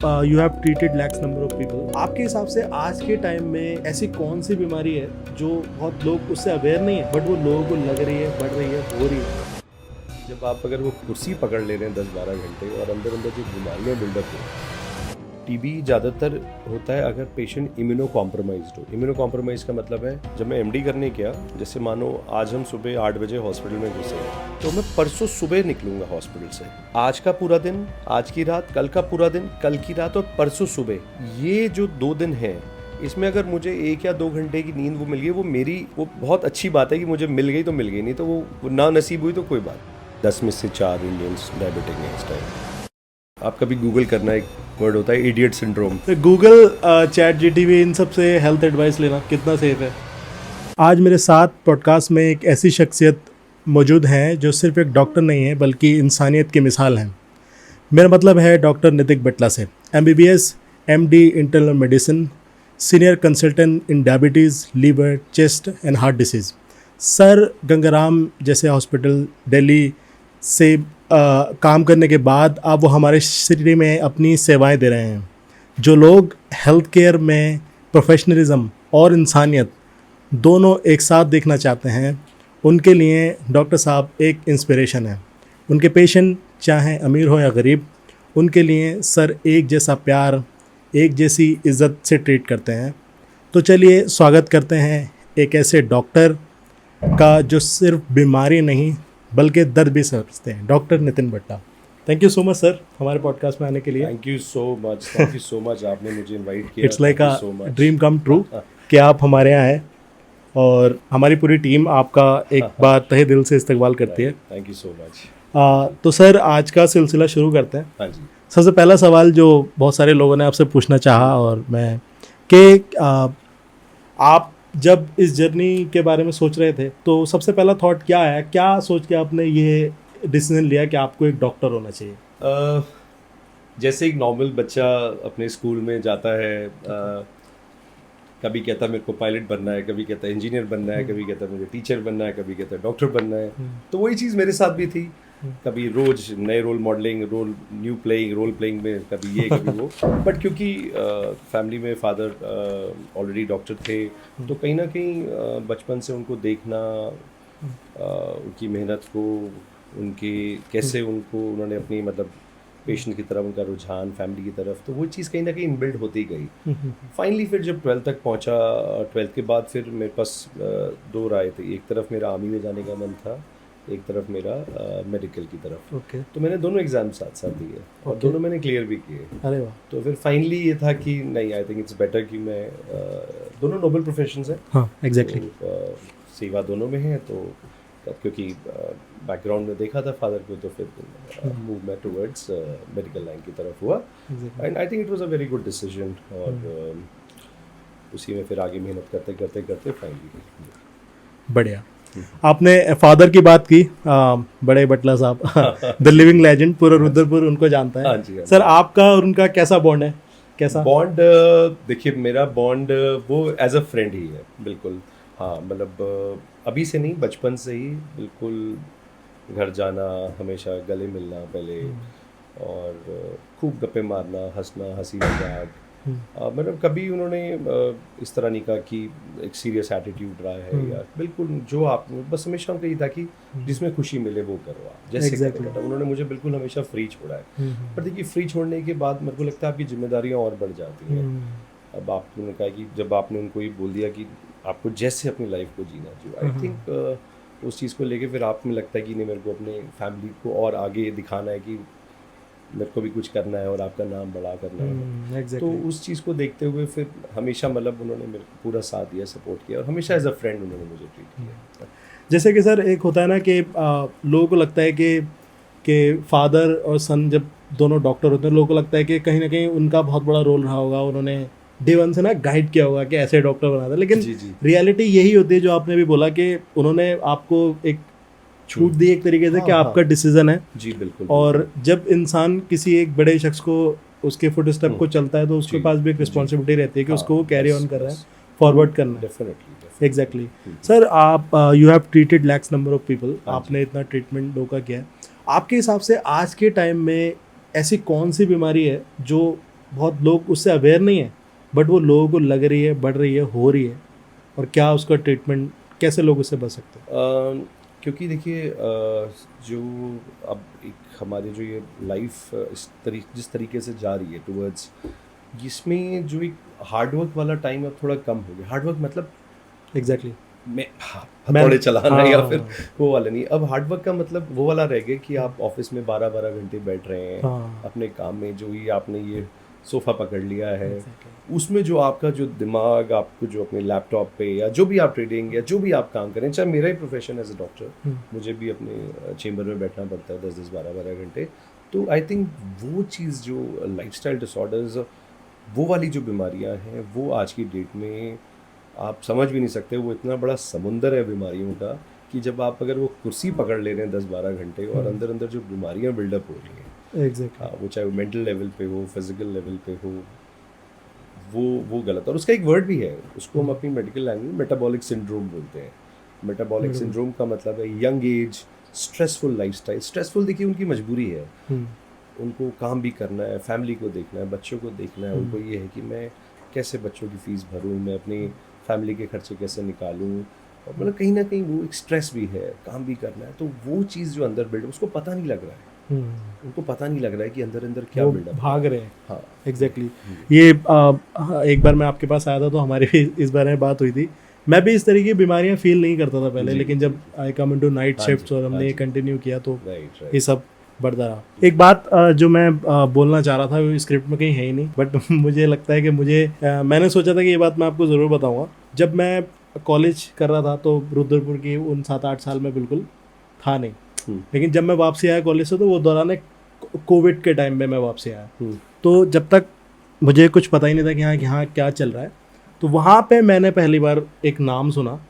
You have treated lakhs number of people. आपके हिसाब से आज के टाइम में ऐसी कौन सी बीमारी है जो बहुत लोग उससे अवेयर नहीं है बट वो लोगों को लग रही है, बढ़ रही है, हो रही है? जब आप अगर वो कुर्सी पकड़ ले रहे हैं 10-12 घंटे और अंदर अंदर जो बीमारियां बिल्डअप हो, टीबी ज़्यादातर होता है अगर पेशेंट इम्यूनो कॉम्प्रोमाइज्ड हो। इम्यूनो कॉम्प्रोमाइज का मतलब है, जब मैं एमडी करने गया, जैसे मानो आज हम सुबह 8 बजे हॉस्पिटल में घुसे तो मैं परसों सुबह निकलूंगा हॉस्पिटल से। आज का पूरा दिन, आज की रात, कल का पूरा दिन, कल की रात और परसों सुबह, ये जो 2 दिन हैं, इसमें अगर मुझे 1 या 2 घंटे की नींद वो मिल गई, वो बहुत अच्छी बात है कि मुझे मिल गई तो मिल गई, नहीं तो वो ना नसीब हुई तो कोई बात। 10 में से 4 इंडियंस डायबिटिक हैं इस टाइम। आप कभी गूगल करना, एक वर्ड होता है इडियट सिंड्रोम। तो गूगल, चैट जीटीवी, इन सब से हेल्थ एडवाइस लेना कितना सेफ है? आज मेरे साथ पॉडकास्ट में एक ऐसी शख्सियत मौजूद हैं जो सिर्फ एक डॉक्टर नहीं है बल्कि इंसानियत की मिसाल हैं। मेरा मतलब है डॉक्टर नितिन बट्ला से। MBBS, MD internal medicine, senior consultant in diabetes, liver, chest and heart disease. Sir Gangaram जैसे हॉस्पिटल दिल्ली से काम करने के बाद अब वो हमारे सिटी में अपनी सेवाएं दे रहे हैं। जो लोग हेल्थ केयर में प्रोफेशनलिज्म और इंसानियत दोनों एक साथ देखना चाहते हैं, उनके लिए डॉक्टर साहब एक इंस्पिरेशन है। उनके पेशेंट चाहे अमीर हो या गरीब, उनके लिए सर एक जैसा प्यार, एक जैसी इज़्ज़त से ट्रीट करते हैं। तो चलिए स्वागत करते हैं एक ऐसे डॉक्टर का जो सिर्फ बीमारी नहीं बल्कि दर्द भी समझते हैं, डॉक्टर नितिन बट्टा। Thank you so much sir हमारे पॉडकास्ट में आने के लिए। थैंक यू सो मच आपने मुझे इनवाइट किया। It's like a dream come true कि आप हमारे यहाँ आए, और हमारी पूरी टीम आपका एक बार तहे दिल से इस्तकबाल करती है। Thank you so much. तो सर आज का सिलसिला शुरू करते हैं। हाँ जी। सबसे पहला सवाल जो बहुत सारे लोगों ने आपसे पूछना चाहा, और मैं कि आप जब इस जर्नी के बारे में सोच रहे थे तो सबसे पहला थॉट क्या आया, क्या सोच के आपने ये डिसीजन लिया कि आपको एक डॉक्टर होना चाहिए? जैसे एक नॉर्मल बच्चा अपने स्कूल में जाता है, कभी कहता है मेरे को पायलट बनना है, कभी कहता है इंजीनियर बनना है, कभी कहता है मुझे टीचर बनना है, कभी कहता है डॉक्टर बनना है। तो वही चीज़ मेरे साथ भी थी। कभी रोज नए रोल मॉडलिंग, रोल प्लेइंग में, कभी ये कभी वो। बट क्योंकि फैमिली में फादर ऑलरेडी डॉक्टर थे, तो कहीं ना कहीं बचपन से उनको देखना, उनकी मेहनत को, उनके कैसे उन्होंने अपनी मतलब पेशेंट की तरफ उनका रुझान, फैमिली की तरफ, तो वो चीज़ कहीं ना कहीं इनबिल्ड होती गई। फाइनली फिर जब 12th तक पहुंचा, 12th के बाद फिर मेरे पास 2 राय थी। एक तरफ मेरा आर्मी में जाने का मन था, एक तरफ मेरा मेडिकल की तरफ। ओके। तो मैंने दोनों एग्जाम साथ साथ दिए और दोनों मैंने क्लियर भी किए। अरे वाह। तो फिर फाइनली ये था कि नहीं, आई थिंक इट्स बेटर कि मैं, दोनों नोबल प्रोफेशंस हैं। हाँ एग्जैक्टली। तो सेवा दोनों में है, तो क्योंकि बैकग्राउंड में देखा था फादर को, तो फिर मूव मैं टुवर्ड्स मेडिकल लाइन की तरफ हुआ। And I think it was a very good decision, और उसी में फिर आगे मेहनत करते करते करते फाइनली। बढ़िया। आपने फादर की बात की, बड़े बटला साहब द लिविंग लेजेंड, पूरा रुद्रपुर उनको जानता है। हाँ जी, हाँ जी। सर आपका और उनका कैसा बॉन्ड है? कैसा बॉन्ड? देखिए मेरा बॉन्ड वो एज अ फ्रेंड ही है, बिल्कुल। हाँ मतलब अभी से नहीं, बचपन से ही बिल्कुल। घर जाना, हमेशा गले मिलना पहले, और खूब गप्पे मारना, हंसना, हंसी मजाक। मतलब कभी उन्होंने इस तरह नहीं कहा कि एक सीरियस एटीट्यूड रहा है, या बिल्कुल जो आप, बस हमेशा उनका ये था कि जिसमें खुशी मिले वो करो आप, जैसे Exactly. उन्होंने मुझे बिल्कुल हमेशा फ्री छोड़ा है। पर देखिए फ्री छोड़ने के बाद मेरे को लगता है आपकी जिम्मेदारियाँ और बढ़ जाती हैं। अब आपने कहा कि जब आपने उनको ये बोल दिया कि आपको जैसे अपनी लाइफ को जीना चाहिए, आई थिंक उस चीज़ को लेके फिर आप में लगता है कि नहीं, मेरे को अपने फैमिली को और आगे दिखाना है कि मेरे को भी कुछ करना है और आपका नाम बड़ा करना है। exactly. तो उस चीज़ को देखते हुए फिर हमेशा मतलब उन्होंने मेरे को पूरा साथ दिया, सपोर्ट किया, और हमेशा एज अ फ्रेंड उन्होंने मुझे ट्रीट किया। जैसे कि सर एक होता है ना कि लोगों को लगता है कि फादर और सन जब दोनों डॉक्टर होते हैं, लोगों को लगता है कि कहीं ना कहीं उनका बहुत बड़ा रोल रहा होगा, उन्होंने डे वन से ना गाइड किया होगा कि ऐसे डॉक्टर बना था। लेकिन रियलिटी यही होती है जो आपने भी बोला कि उन्होंने आपको एक छूट दी एक तरीके से, कि आपका डिसीजन है। जी बिल्कुल। और जब इंसान किसी एक बड़े शख्स को उसके फुट स्टेप को चलता है तो उसके पास भी एक रिस्पॉन्सिबिलिटी रहती है कि उसको वो कैरी ऑन कर रहा है, फॉरवर्ड करना है। डेफिनेटली। एग्जैक्टली। सर आप you have treated lakhs number of people, आपने इतना ट्रीटमेंट लोगों का किया है। आपके हिसाब से आज के टाइम में ऐसी कौन सी बीमारी है जो बहुत लोग उससे अवेयर नहीं है, बट वो लोगों को लग रही है, बढ़ रही है, हो रही है, और क्या उसका ट्रीटमेंट, कैसे लोग उससे बच सकते हैं? क्योंकि देखिए जो अब एक हमारी जो ये लाइफ जिस तरीके से जा रही है टुवर्ड्स, इसमें जो एक हार्डवर्क वाला टाइम अब थोड़ा कम हो गया। हार्डवर्क मतलब एग्जैक्टली। मैं हथौड़े चलाना हाँ, या फिर वो वाला नहीं। अब हार्डवर्क का मतलब वो वाला रह गया कि आप ऑफिस में 12-12 घंटे बैठ रहे हैं हाँ, अपने काम में, जो ही आपने ये सोफ़ा पकड़ लिया है, exactly. उसमें जो आपका जो दिमाग आपको जो अपने लैपटॉप पे या जो भी आप ट्रेडिंग या जो भी आप काम करें, चाहे मेरा ही प्रोफेशन एज ए डॉक्टर, मुझे भी अपने चेंबर में बैठना पड़ता है 10-10 12-12 घंटे। तो आई थिंक वो चीज़ जो लाइफस्टाइल डिसऑर्डर्स, वो वाली जो बीमारियां हैं, वो आज की डेट में आप समझ भी नहीं सकते। वो इतना बड़ा समुंदर है बीमारियों का कि जब आप अगर वो कुर्सी पकड़ ले रहे हैं 10-12 घंटे और अंदर अंदर जो बीमारियां बिल्डअप हो रही हैं, एग्जैक्टली। वो चाहे वो मेंटल लेवल पे हो, फिजिकल लेवल पे हो, वो गलत। और उसका एक वर्ड भी है, उसको हम अपनी मेडिकल लैंग्वेज में मेटाबॉलिक सिंड्रोम बोलते हैं। मेटाबॉलिक सिंड्रोम का मतलब है young age, stressful lifestyle. Stressful देखिए उनकी मजबूरी है, उनको काम भी करना है, फैमिली को देखना है, बच्चों को देखना है। उनको ये है कि मैं कैसे बच्चों की फीस भरूँ, मैं अपनी फैमिली के खर्चे कैसे निकालूँ, और मतलब कहीं ना कहीं वो एक स्ट्रेस भी है, काम भी करना है। तो वो चीज़ जो अंदर बिल्ड, उसको पता नहीं लग रहा है, उनको पता नहीं लग रहा है कि अंदर अंदर क्या वो बिल्डअप भाग रहे हैं। हाँ एग्जैक्टली। ये एक बार मैं आपके पास आया था तो हमारी भी इस बारे में बात हुई थी। मैं भी इस तरह की बीमारियां फील नहीं करता था पहले, जी, लेकिन जी, जब आई कम इनटू नाइट हाँ शिफ्ट्स जी, और हाँ हमने ये जी, कंटिन्यू किया तो राइट ये राइट। सब बढ़ता रहा। एक बात जो मैं बोलना चाह रहा था, वो स्क्रिप्ट में कहीं है ही नहीं, बट मुझे लगता है कि मैंने सोचा था कि ये बात मैं आपको ज़रूर बताऊंगा। जब मैं कॉलेज कर रहा था तो रुद्रपुर की उन 7-8 साल में बिल्कुल था नहीं, लेकिन जब मैं वापसी आया कॉलेज से तो वो दौरान एक कोविड के टाइम में मैं वापसी आया। तो जब तक मुझे कुछ पता ही नहीं था कि हाँ क्या चल रहा है, तो वहाँ पे मैंने पहली बार एक नाम सुना,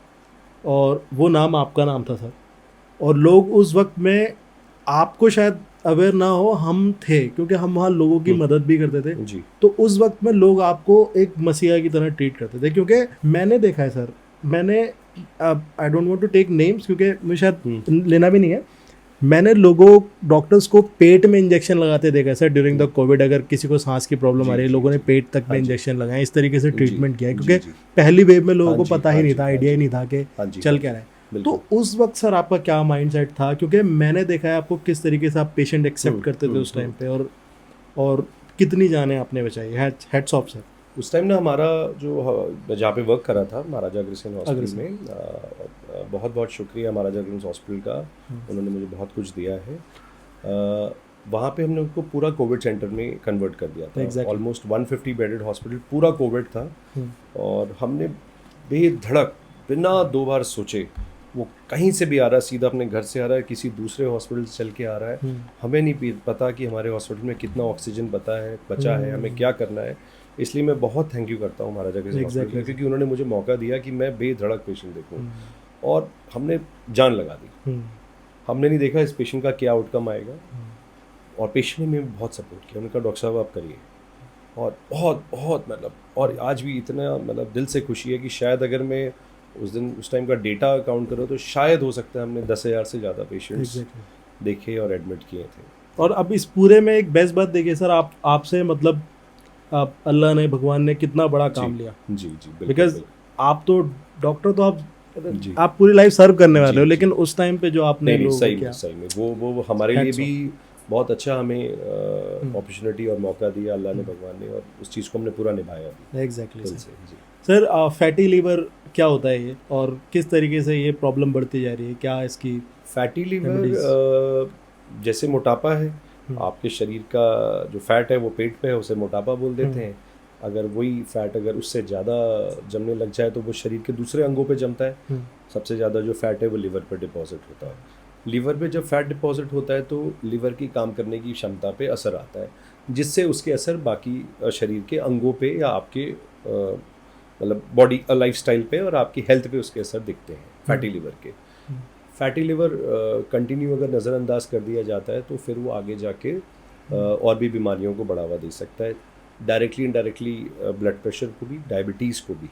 और वो नाम आपका नाम था सर। और लोग उस वक्त में, आपको शायद अवेयर ना हो, हम थे, क्योंकि हम वहाँ लोगों की मदद भी करते थे। जी तो उस वक्त में लोग आपको एक मसीहा की तरह ट्रीट करते थे, क्योंकि मैंने देखा है सर, मैंने I don't want to take names क्योंकि मुझे शायद लेना भी नहीं है, मैंने लोगों डॉक्टर्स को पेट में इंजेक्शन लगाते देखा है सर ड्यूरिंग द कोविड। अगर किसी को सांस की प्रॉब्लम आ रही है, लोगों ने पेट तक में इंजेक्शन लगाए, इस तरीके से ट्रीटमेंट किया है, क्योंकि पहली वेव में लोगों को पता ही नहीं था, आइडिया ही नहीं था कि चल क्या रहा है। तो उस वक्त सर आपका क्या माइंडसेट था? क्योंकि मैंने देखा है आपको किस तरीके से आप पेशेंट एक्सेप्ट करते थे उस टाइम पे, और कितनी जाने आपने बचाई। Heads of sir. उस टाइम ना हमारा जो जहाँ पे वर्क करा था महाराजा अग्रसेन हॉस्पिटल में, बहुत बहुत शुक्रिया महाराजा अग्रसेन हॉस्पिटल का, उन्होंने मुझे बहुत कुछ दिया है। वहाँ पे हमने उनको पूरा कोविड सेंटर में कन्वर्ट कर दिया था। ऑलमोस्ट 150 बेडेड हॉस्पिटल, पूरा कोविड था। और हमने बेधड़क, बिना 2 बार सोचे, वो कहीं से भी आ रहा है, सीधा अपने घर से आ रहा है, किसी दूसरे हॉस्पिटल से चल के आ रहा है, हमें नहीं पता कि हमारे हॉस्पिटल में कितना ऑक्सीजन बचा है, हमें क्या करना है। इसलिए मैं बहुत थैंक यू करता हूँ महाराजा अग्रसेन हॉस्पिटल, क्योंकि उन्होंने मुझे मौका दिया कि मैं बेधड़क पेशेंट देखूँ, और हमने जान लगा दी। हमने नहीं देखा इस पेशेंट का क्या आउटकम आएगा, और पेशेंट ने बहुत सपोर्ट किया। उन्होंने कहा डॉक्टर साहब आप करिए, और बहुत बहुत मतलब, और आज भी इतना मतलब दिल से खुशी है कि शायद अगर मैं उस टाइम का डेटा काउंट करो तो शायद हो सकता है हमने 10,000 से ज़्यादा पेशेंट्स देखे और एडमिट किए थे। और अब इस पूरे में एक बेस्ट बात देखिए सर, आपसे मतलब आप, अल्लाह ने, भगवान ने कितना बड़ा काम लिया। जी जी, बिकॉज आप तो डॉक्टर, तो आप पूरी लाइफ सर्व करने वाले हो, लेकिन उस टाइम पे जो आपने लोगों को किया, सही में वो हमारे लिए भी बहुत अच्छा हमें अपॉर्चुनिटी और मौका दिया अल्लाह ने, भगवान ने, और उस चीज़ को हमने पूरा निभाया। Exactly sir. फैटी लीवर क्या होता है ये, और किस तरीके से ये प्रॉब्लम बढ़ती जा रही है? क्या इसकी? फैटी लीवर जैसे मोटापा है, आपके शरीर का जो फैट है वो पेट पे है, उसे मोटापा बोल देते हैं। अगर वही फैट अगर उससे ज़्यादा जमने लग जाए तो वो शरीर के दूसरे अंगों पे जमता है। सबसे ज़्यादा जो फैट है वो लीवर पे डिपॉजिट होता है। लीवर पे जब फैट डिपॉजिट होता है तो लीवर की काम करने की क्षमता पे असर आता है, जिससे उसके असर बाकी शरीर के अंगों पे या आपके मतलब बॉडी लाइफस्टाइल पे और आपकी हेल्थ पे उसके असर दिखते हैं फैटी लीवर के। फैटी लिवर कंटिन्यू अगर नज़रअंदाज कर दिया जाता है तो फिर वो आगे जाके और भी बीमारियों को बढ़ावा दे सकता है, डायरेक्टली इनडायरेक्टली ब्लड प्रेशर को भी, डायबिटीज़ को भी।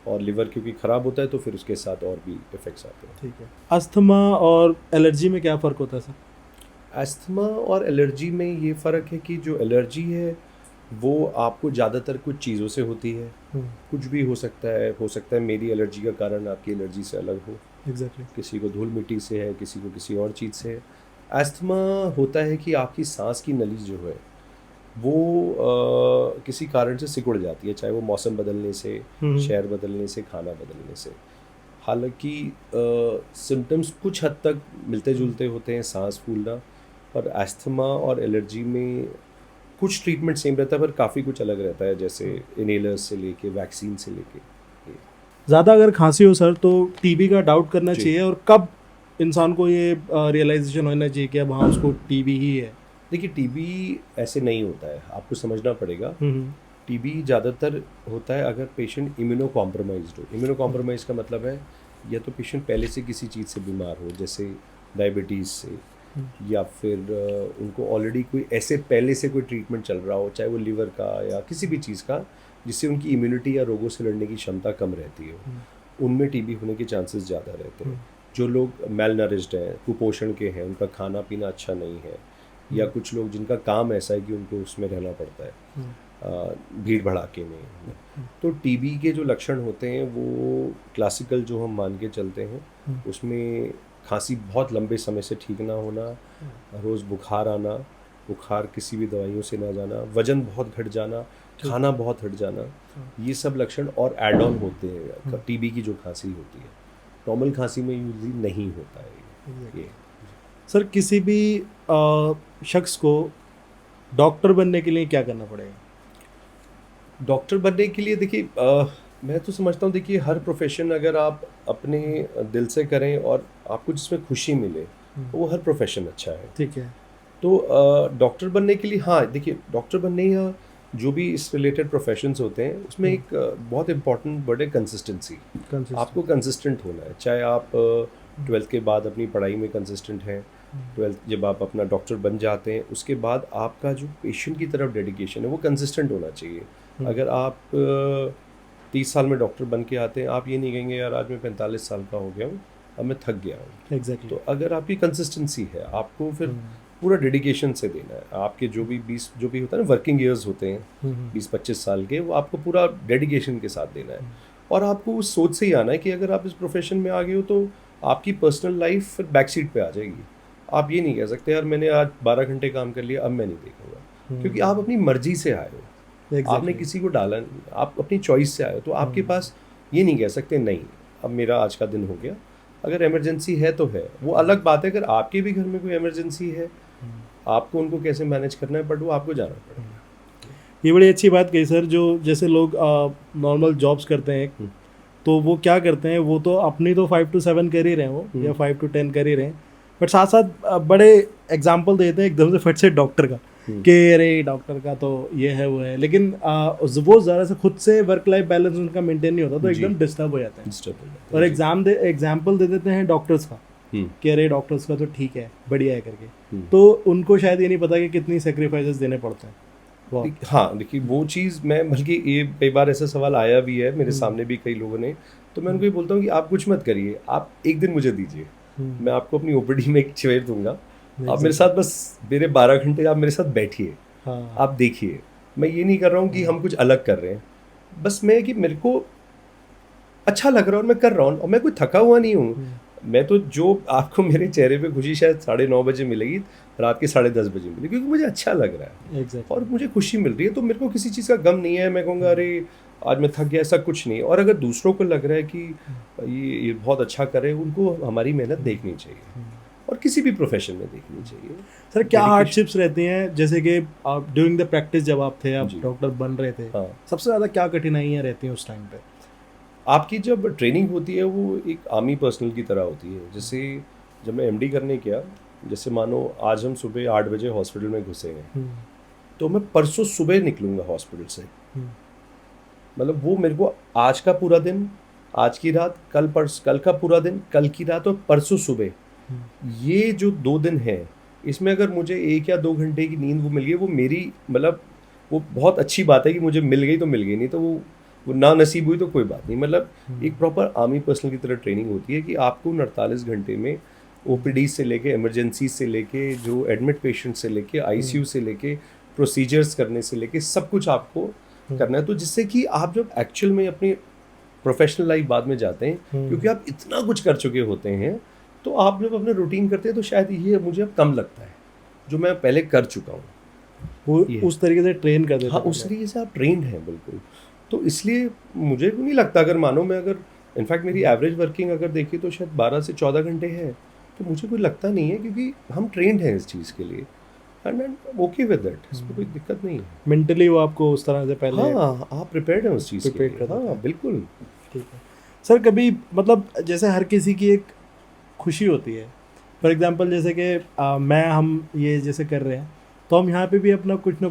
और लिवर क्योंकि ख़राब होता है तो फिर उसके साथ और भी इफ़ेक्ट्स आते हैं। ठीक है। अस्थमा और एलर्जी में क्या फ़र्क होता है सर? अस्थमा और एलर्जी में ये फ़र्क है कि जो एलर्जी है वो आपको ज़्यादातर कुछ चीज़ों से होती है, कुछ भी हो सकता है मेरी एलर्जी का कारण आपकी एलर्जी से अलग हो, एग्जैक्टली। किसी को धूल मिट्टी से है, किसी को किसी और चीज़ से है। अस्थमा होता है कि आपकी सांस की नली जो है वो किसी कारण से सिकुड़ जाती है, चाहे वो मौसम बदलने से, शहर बदलने से, खाना बदलने से। हालांकि सिम्टम्स कुछ हद तक मिलते जुलते होते हैं, सांस फूलना, पर अस्थमा और एलर्जी में कुछ ट्रीटमेंट सेम रहता है पर काफ़ी कुछ अलग रहता है, जैसे इनहेलर्स से लेके वैक्सीन से लेके। ज़्यादा अगर खांसी हो सर तो टीबी का डाउट करना जी। चाहिए, और कब इंसान को ये रियलाइजेशन होना चाहिए कि अब हाँ उसको टीबी ही है? देखिए, टीबी ऐसे नहीं होता है, आपको समझना पड़ेगा। हम्म। टीबी ज़्यादातर होता है अगर पेशेंट इम्यूनो कॉम्प्रोमाइज्ड हो। इम्यूनो कॉम्प्रोमाइज़ का मतलब है या तो पेशेंट पहले से किसी चीज़ से बीमार हो, जैसे डायबिटीज़ से, या फिर उनको ऑलरेडी कोई ऐसे पहले से कोई ट्रीटमेंट चल रहा हो, चाहे वो लिवर का या किसी भी चीज़ का, जिससे उनकी इम्यूनिटी या रोगों से लड़ने की क्षमता कम रहती है, उनमें टीबी होने के चांसेस ज़्यादा रहते हैं। जो लोग मेलनरिश्ड हैं, कुपोषण के हैं, उनका खाना पीना अच्छा नहीं है, या कुछ लोग जिनका काम ऐसा है कि उनको उसमें रहना पड़ता है भीड़ भड़ाके में, तो टीबी के जो लक्षण होते हैं वो क्लासिकल जो हम मान के चलते हैं, उसमें खांसी बहुत लंबे समय से ठीक ना होना, रोज़ बुखार आना, बुखार किसी भी दवाइयों से ना जाना, वजन बहुत घट जाना, खाना बहुत हट जाना, ये सब लक्षण और एड ऑन होते हैं टीबी की जो खांसी होती है। नॉर्मल खांसी में यूजली नहीं होता है ये। सर किसी भी शख्स को डॉक्टर बनने के लिए क्या करना पड़ेगा? डॉक्टर बनने के लिए देखिए, मैं तो समझता हूँ, देखिए हर प्रोफेशन अगर आप अपने दिल से करें और आपको जिसमें खुशी मिले, तो वो हर प्रोफेशन अच्छा है। ठीक है। तो डॉक्टर बनने के लिए, हाँ देखिए, डॉक्टर बनने या जो भी इस रिलेटेड प्रोफेशंस होते हैं उसमें एक बहुत इंपॉर्टेंट वर्ड है कंसिस्टेंसी। आपको कंसिस्टेंट होना है, चाहे आप 12th के बाद अपनी पढ़ाई में कंसिस्टेंट हैं, 12th जब आप अपना डॉक्टर बन जाते हैं उसके बाद आपका जो पेशेंट की तरफ डेडिकेशन है वो कंसिस्टेंट होना चाहिए। अगर आप 30 साल में डॉक्टर बन के आते हैं, आप ये नहीं कहेंगे यार आज मैं 45 साल का हो गया हूँ, अब मैं थक गया हूँ। एग्जैक्टली। तो अगर आपकी कंसिस्टेंसी है, आपको फिर पूरा डेडिकेशन से देना है। आपके जो भी 20 जो भी होता है ना वर्किंग ईयर्स होते हैं 20-25 साल के, वो आपको पूरा डेडिकेशन के साथ देना है। और आपको उस सोच से ही आना है कि अगर आप इस प्रोफेशन में आ गए हो तो आपकी पर्सनल लाइफ फिर बैक सीट पे आ जाएगी। आप ये नहीं कह सकते यार मैंने आज 12 घंटे काम कर लिया अब मैं नहीं देखूंगा, क्योंकि आप अपनी मर्जी से आए हो। आपने किसी को डाला नहीं, आप अपनी चॉइस से आए हो, तो आपके पास ये नहीं कह सकते नहीं अब मेरा आज का दिन हो गया। अगर इमरजेंसी है तो है, वो अलग बात है। अगर आपके भी घर में कोई इमरजेंसी है, आपको उनको कैसे मैनेज करना है, बट वो आपको जाना पड़ेगा। ये बड़ी अच्छी बात कही सर। जो जैसे लोग नॉर्मल जॉब्स करते हैं तो वो क्या करते हैं, वो तो अपनी तो 5 to 7 कर ही रहे हैं वो, या 5 to 10 कर ही रहे हैं, बट साथ साथ बड़े एग्जाम्पल देते हैं एकदम से फट से डॉक्टर का कि अरे डॉक्टर का तो ये है वो है, लेकिन वो ज़रा से खुद से वर्क लाइफ बैलेंस उनका मेंटेन नहीं होता तो एकदम डिस्टर्ब हो जाते हैं। और एग्जाम्पल दे देते हैं डॉक्टर्स का कि अरे डॉक्टर्स का तो ठीक है बढ़िया है करके, तो उनको शायद ये नहीं पता कि कितनी सेक्रीफाइसेस देने पड़ते हैं। हाँ देखिए, वो चीज़ मैं, बल्कि ये कई बार ऐसा सवाल आया भी है मेरे सामने भी कई लोगों ने, तो मैं उनको ये बोलता हूँ कि आप कुछ मत करिए, आप एक दिन मुझे दीजिए, मैं आपको अपनी ओपीडी में एक चेयर दूंगा, आप मेरे साथ बस मेरे 12 घंटे आप मेरे साथ बैठिए, आप देखिए। मैं ये नहीं कर रहा हूँ कि हम कुछ अलग कर रहे हैं, बस मैं कि मेरे को अच्छा लग रहा है और मैं कर रहा हूँ, और मैं कोई थका हुआ नहीं हूँ। मैं तो जो आपको मेरे चेहरे पे खुशी शायद 9:30 बजे मिलेगी, रात के 10:30 बजे मिलेगी, क्योंकि मुझे अच्छा लग रहा है। exactly. और मुझे खुशी मिल रही है, तो मेरे को किसी चीज़ का गम नहीं है। मैं कहूँगा अरे आज मैं थक गया, ऐसा कुछ नहीं। और अगर दूसरों को लग रहा है कि ये बहुत अच्छा करे, उनको हमारी मेहनत देखनी चाहिए, और किसी भी प्रोफेशन में देखनी चाहिए। सर क्या हार्डशिप्स रहती हैं, जैसे कि आप ड्यूरिंग द प्रैक्टिस जब आप थे, आप डॉक्टर बन रहे थे, सबसे ज़्यादा क्या कठिनाइयाँ रहती हैं उस टाइम पे? आपकी जब ट्रेनिंग होती है वो एक आर्मी पर्सनल की तरह होती है। जैसे जब मैं एमडी करने गया, जैसे मानो आज हम सुबह 8 बजे हॉस्पिटल में घुसे हैं, तो मैं परसों सुबह निकलूँगा हॉस्पिटल से। मतलब वो मेरे को आज का पूरा दिन, आज की रात, कल का पूरा दिन, कल की रात और परसों सुबह, ये जो 2 दिन हैं, इसमें अगर मुझे 1 या 2 घंटे की नींद वो मिल गई, वो मेरी मतलब वो बहुत अच्छी बात है कि मुझे मिल गई तो मिल गई, नहीं तो वो ना नसीब हुई तो कोई बात नहीं। मतलब एक प्रॉपर आर्मी पर्सनल की तरह ट्रेनिंग होती है कि आपको 48 घंटे में ओपीडी से लेके, इमरजेंसी से लेके, जो एडमिट पेशेंट से लेके, आईसीयू से लेके, प्रोसीजर्स करने से लेके सब कुछ आपको करना है, तो जिससे कि आप जब एक्चुअल में अपनी प्रोफेशनल लाइफ बाद में जाते हैं, क्योंकि आप इतना कुछ कर चुके होते हैं, तो आप जब अपने रूटीन करते हैं तो शायद ये मुझे अब कम लगता है जो मैं पहले कर चुका हूँ। वो उस तरीके से ट्रेन कर देते हाँ, उस तरीके से आप ट्रेंड हैं बिल्कुल। तो इसलिए मुझे नहीं लगता, अगर मानो मैं अगर इनफैक्ट मेरी एवरेज वर्किंग अगर देखिए तो शायद 12 से 14 घंटे है, तो मुझे कोई लगता नहीं है, क्योंकि हम ट्रेंड हैं इस चीज़ के लिए and I M okay with that, इसमें कोई दिक्कत नहीं है। मेंटली वो आपको उस तरह से पहले हाँ, आप प्रिपेयर्ड हैं उस चीज़ के लिए। हाँ बिल्कुल। ठीक है सर। कभी मतलब जैसे हर किसी की एक खुशी होती है, फॉर एग्जांपल जैसे कि हम ये जैसे कर रहे हैं, तो हम यहाँ पे भी अपना कुछ